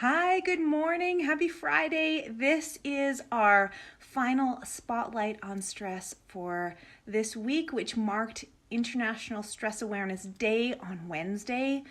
Hi, good morning. Happy Friday. This is our final spotlight on stress for this week, which marked International Stress Awareness Day on Wednesday.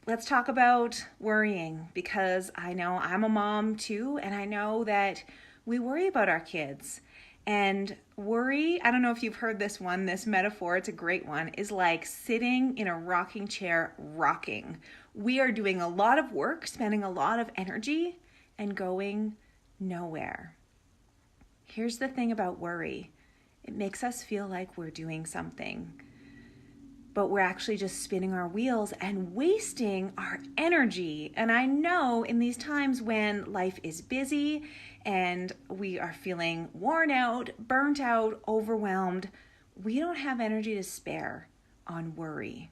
Let's talk about worrying because I know I'm a mom too, and I know that we worry about our kids. And worry, I don't know if you've heard this metaphor, it's a great one, is like sitting in a rocking chair rocking. We are doing a lot of work, spending a lot of energy, and going nowhere. Here's the thing about worry, it makes us feel like we're doing something, but we're actually just spinning our wheels and wasting our energy. And I know in these times when life is busy and we are feeling worn out, burnt out, overwhelmed, we don't have energy to spare on worry.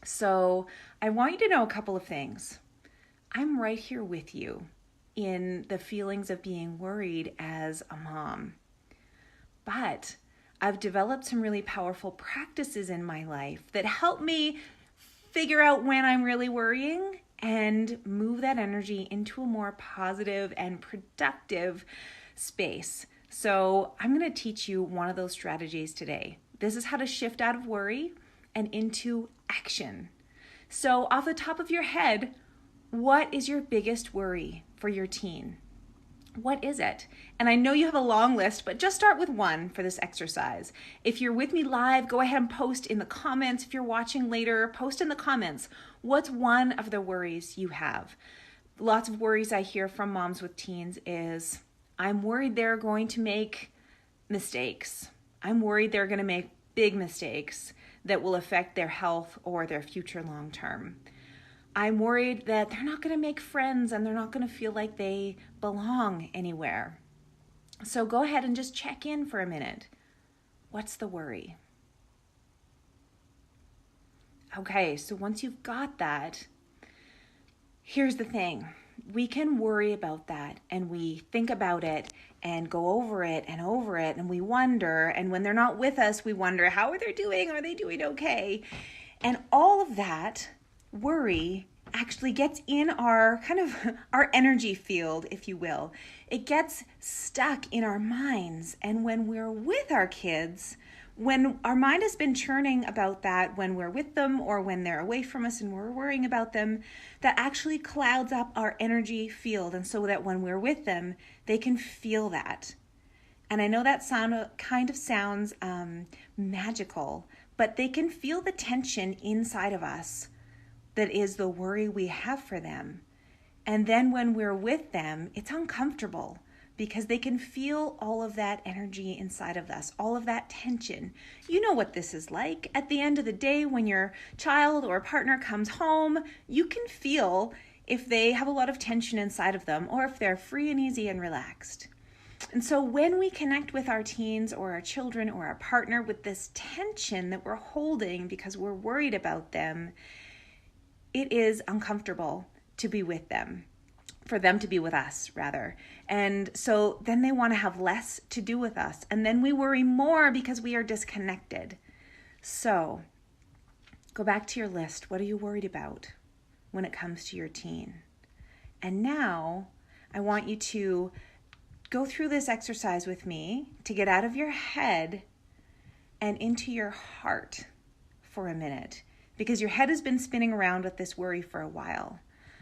So I want you to know a couple of things. I'm right here with you in the feelings of being worried as a mom. But I've developed some really powerful practices in my life that help me figure out when I'm really worrying and move that energy into a more positive and productive space. So I'm going to teach you one of those strategies today. This is how to shift out of worry and into action. So off the top of your head, what is your biggest worry for your teen? What is it? And I know you have a long list, but just start with one for this exercise. If you're with me live, go ahead and post in the comments. If you're watching later, post in the comments. What's one of the worries you have? Lots of worries I hear from moms with teens is, I'm worried they're going to make mistakes. I'm worried they're going to make big mistakes that will affect their health or their future long term. I'm worried that they're not going to make friends and they're not going to feel like they belong anywhere. So go ahead and just check in for a minute. What's the worry? Okay, so once you've got that, here's the thing. We can worry about that and we think about it and go over it and we wonder. And when they're not with us, we wonder, how are they doing? Are they doing okay? And all of that worry actually gets in our our energy field, if you will. It gets stuck in our minds. And when we're with our kids, when our mind has been churning about that, when we're with them or when they're away from us and we're worrying about them, that actually clouds up our energy field. And so that when we're with them, they can feel that. And I know that sounds magical, but they can feel the tension inside of us that is the worry we have for them. And then when we're with them, it's uncomfortable because they can feel all of that energy inside of us, all of that tension. You know what this is like. At the end of the day, when your child or partner comes home, you can feel if they have a lot of tension inside of them or if they're free and easy and relaxed. And so when we connect with our teens or our children or our partner with this tension that we're holding because we're worried about them, it is uncomfortable to be with them, for them to be with us, rather. And so then they want to have less to do with us. And then we worry more because we are disconnected. So go back to your list. What are you worried about when it comes to your teen? And now I want you to go through this exercise with me to get out of your head and into your heart for a minute, because your head has been spinning around with this worry for a while.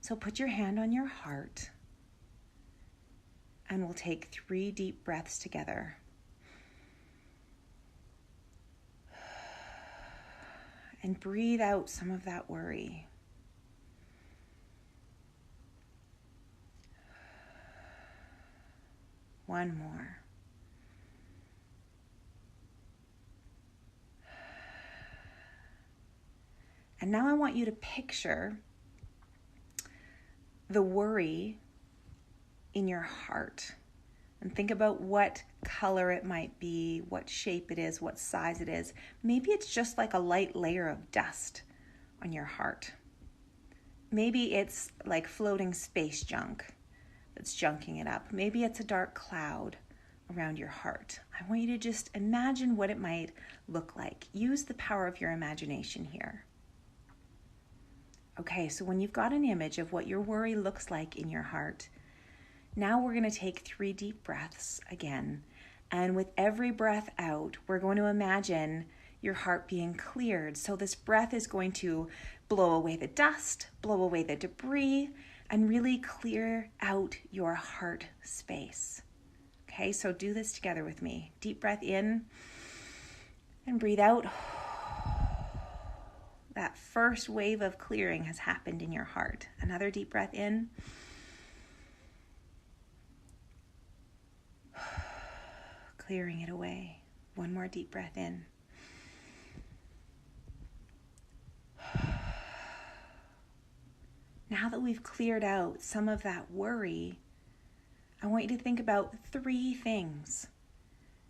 So put your hand on your heart and we'll take 3 deep breaths together. And breathe out some of that worry. One more. And now I want you to picture the worry in your heart and think about what color it might be, what shape it is, what size it is. Maybe it's just like a light layer of dust on your heart. Maybe it's like floating space junk that's junking it up. Maybe it's a dark cloud around your heart. I want you to just imagine what it might look like. Use the power of your imagination here. Okay, so when you've got an image of what your worry looks like in your heart, now we're going to take 3 deep breaths again. And with every breath out, we're going to imagine your heart being cleared. So this breath is going to blow away the dust, blow away the debris, and really clear out your heart space. Okay, so do this together with me. Deep breath in and breathe out. That first wave of clearing has happened in your heart. Another deep breath in. Clearing it away. One more deep breath in. Now that we've cleared out some of that worry, I want you to think about 3 things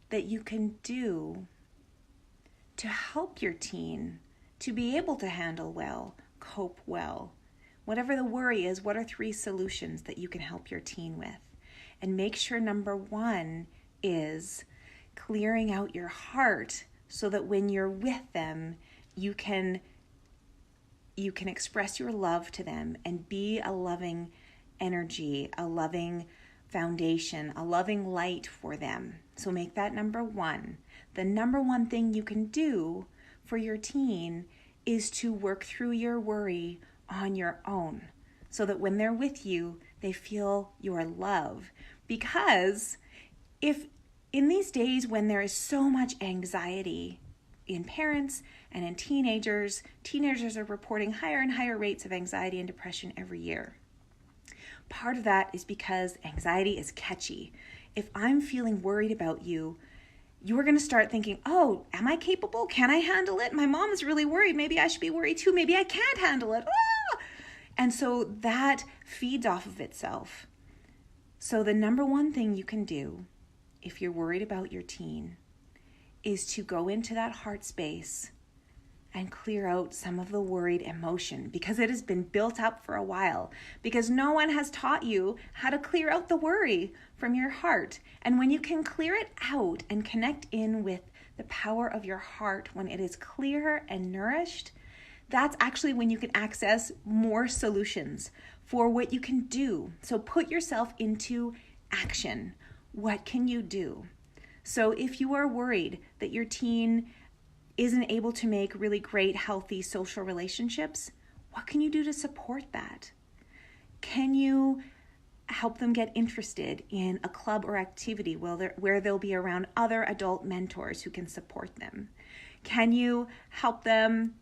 that you can do to help your teen to be able to handle well, cope well. Whatever the worry is, what are 3 solutions that you can help your teen with? And make sure number 1 is clearing out your heart so that when you're with them, you can express your love to them and be a loving energy, a loving foundation, a loving light for them. So make that number 1. The number 1 thing you can do for your teen is to work through your worry on your own so that when they're with you, they feel your love. Because if in these days when there is so much anxiety in parents and in teenagers are reporting higher and higher rates of anxiety and depression every year. Part of that is because anxiety is catchy. If I'm feeling worried about you, you're going to start thinking, oh, am I capable? Can I handle it? My mom is really worried. Maybe I should be worried too. Maybe I can't handle it. Ah! And so that feeds off of itself. So the number 1 thing you can do if you're worried about your teen is to go into that heart space and clear out some of the worried emotion because it has been built up for a while, because no one has taught you how to clear out the worry from your heart. And when you can clear it out and connect in with the power of your heart, when it is clear and nourished, that's actually when you can access more solutions for what you can do. So put yourself into action. What can you do? So if you are worried that your teen isn't able to make really great, healthy social relationships, what can you do to support that? Can you help them get interested in a club or activity where they'll be around other adult mentors who can support them? Can you help them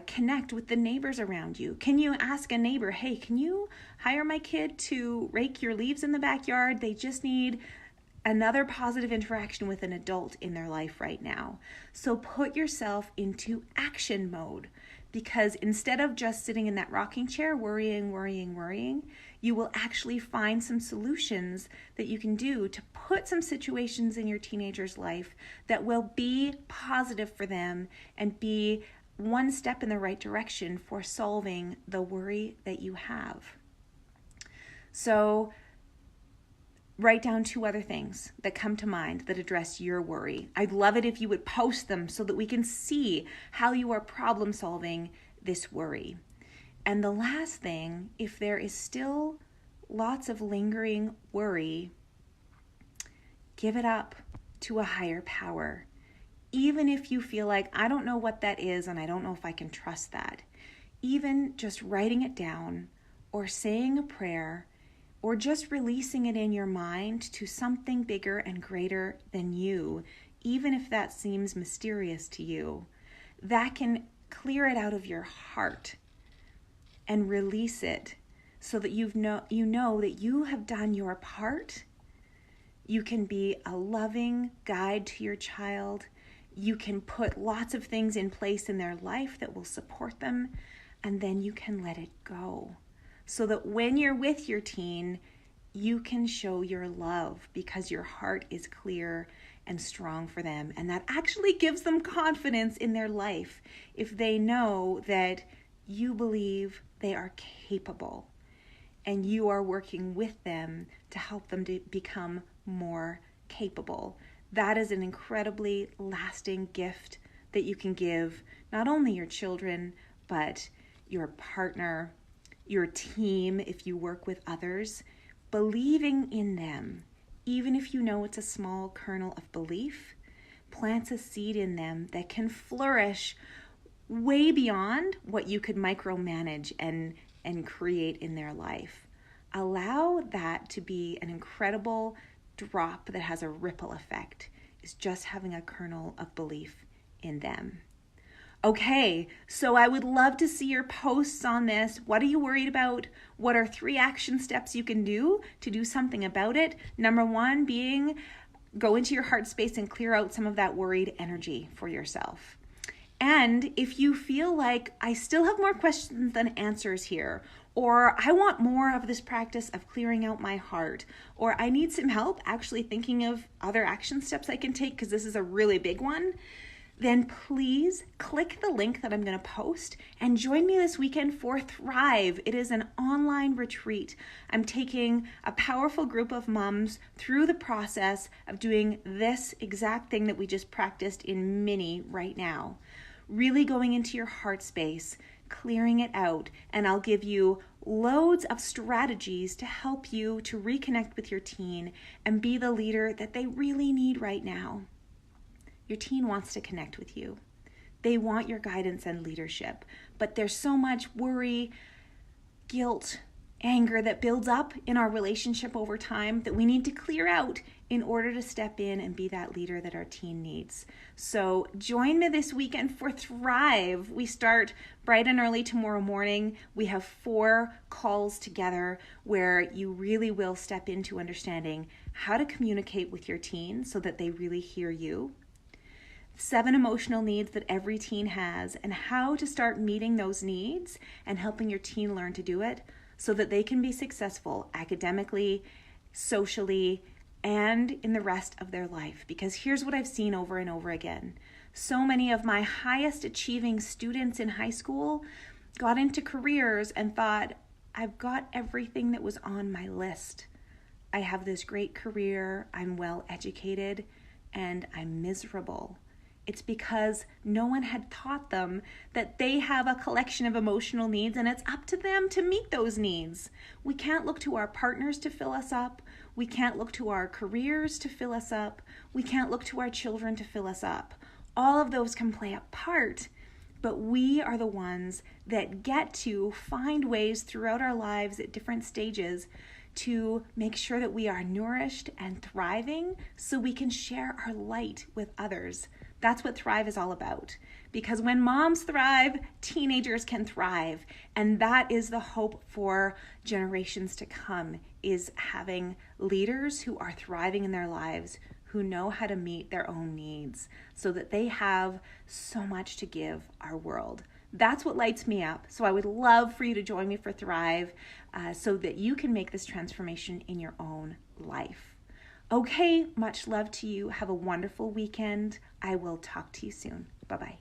connect with the neighbors around you? Can you ask a neighbor, hey, can you hire my kid to rake your leaves in the backyard? They just need another positive interaction with an adult in their life right now. So put yourself into action mode, because instead of just sitting in that rocking chair, worrying, you will actually find some solutions that you can do to put some situations in your teenager's life that will be positive for them and be one step in the right direction for solving the worry that you have. So write down 2 other things that come to mind that address your worry. I'd love it if you would post them so that we can see how you are problem solving this worry. And the last thing, if there is still lots of lingering worry, give it up to a higher power. Even if you feel like, I don't know what that is and I don't know if I can trust that. Even just writing it down or saying a prayer or just releasing it in your mind to something bigger and greater than you, even if that seems mysterious to you, that can clear it out of your heart and release it so that you know that you have done your part. You can be a loving guide to your child. You can put lots of things in place in their life that will support them, and then you can let it go. So that when you're with your teen, you can show your love because your heart is clear and strong for them. And that actually gives them confidence in their life if they know that you believe they are capable and you are working with them to help them to become more capable. That is an incredibly lasting gift that you can give not only your children, but your partner, your team, if you work with others, believing in them, even if you know it's a small kernel of belief, plants a seed in them that can flourish way beyond what you could micromanage and create in their life. Allow that to be an incredible drop that has a ripple effect, is just having a kernel of belief in them. Okay, so I would love to see your posts on this. What are you worried about? What are 3 action steps you can do to do something about it? Number 1 being go into your heart space and clear out some of that worried energy for yourself. And if you feel like I still have more questions than answers here, or I want more of this practice of clearing out my heart, or I need some help actually thinking of other action steps I can take because this is a really big one, then please click the link that I'm going to post and join me this weekend for Thrive. It is an online retreat. I'm taking a powerful group of moms through the process of doing this exact thing that we just practiced in Mini right now. Really going into your heart space, clearing it out, and I'll give you loads of strategies to help you to reconnect with your teen and be the leader that they really need right now. Your teen wants to connect with you. They want your guidance and leadership, but there's so much worry, guilt, anger that builds up in our relationship over time that we need to clear out in order to step in and be that leader that our teen needs. So join me this weekend for Thrive. We start bright and early tomorrow morning. We have 4 calls together where you really will step into understanding how to communicate with your teen so that they really hear you. 7 emotional needs that every teen has, and how to start meeting those needs and helping your teen learn to do it so that they can be successful academically, socially, and in the rest of their life. Because here's what I've seen over and over again. So many of my highest achieving students in high school got into careers and thought, I've got everything that was on my list. I have this great career, I'm well educated, and I'm miserable. It's because no one had taught them that they have a collection of emotional needs and it's up to them to meet those needs. We can't look to our partners to fill us up. We can't look to our careers to fill us up. We can't look to our children to fill us up. All of those can play a part, but we are the ones that get to find ways throughout our lives at different stages to make sure that we are nourished and thriving so we can share our light with others. That's what Thrive is all about. Because when moms thrive, teenagers can thrive. And that is the hope for generations to come, is having leaders who are thriving in their lives, who know how to meet their own needs so that they have so much to give our world. That's what lights me up. So I would love for you to join me for Thrive so that you can make this transformation in your own life. Okay, much love to you. Have a wonderful weekend. I will talk to you soon. Bye-bye.